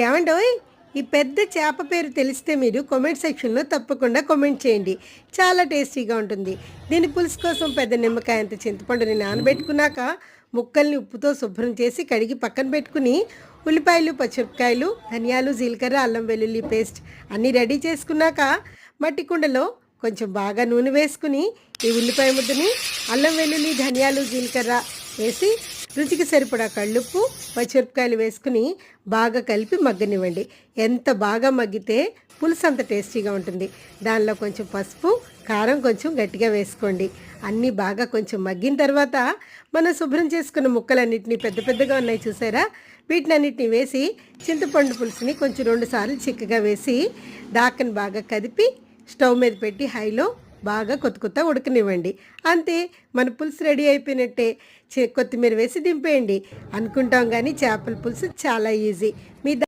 ఏమండోయ్, ఈ పెద్ద చేప పేరు తెలిస్తే మీరు కామెంట్ సెక్షన్లో తప్పకుండా కామెంట్ చేయండి. చాలా టేస్టీగా ఉంటుంది. దీని పులుసు కోసం పెద్ద నిమ్మకాయ అంత చింతపండుని నానబెట్టుకున్నాక ముక్కల్ని ఉప్పుతో శుభ్రం చేసి కడిగి పక్కన పెట్టుకుని ఉల్లిపాయలు, పచ్చిమిరపకాయలు, ధనియాలు, జీలకర్ర, అల్లం వెల్లుల్లి పేస్ట్ అన్నీ రెడీ చేసుకున్నాక మట్టి కుండలో కొంచెం బాగా నూనె వేసుకుని ఈ ఉల్లిపాయ ముద్దని అల్లం వెల్లుల్లి, ధనియాలు, జీలకర్ర వేసి రుచికి సరిపడా కళ్ళుప్పు, పచ్చిమిరపకాయలు వేసుకుని బాగా కలిపి మగ్గనివ్వండి. ఎంత బాగా మగ్గితే పులుసు అంత టేస్టీగా ఉంటుంది. దానిలో కొంచెం పసుపు, కారం కొంచెం గట్టిగా వేసుకోండి. అన్నీ బాగా కొంచెం మగ్గిన తర్వాత మనం శుభ్రం చేసుకున్న ముక్కలన్నింటినీ పెద్ద పెద్దగా ఉన్నాయి చూసారా, వీటినన్నిటిని వేసి చింతపండు పులుసుని కొంచెం 2 సార్లు చిక్కగా వేసి దాకని బాగా కదిపి స్టవ్ మీద పెట్టి హైలో బాగా కొత్త ఉడకనివ్వండి. అంతే, మన పులుసు రెడీ అయిపోయినట్టే. కొత్తిమీర వేసి దింపేయండి. అనుకుంటాం కానీ చేపల పులుసు చాలా ఈజీ. మీ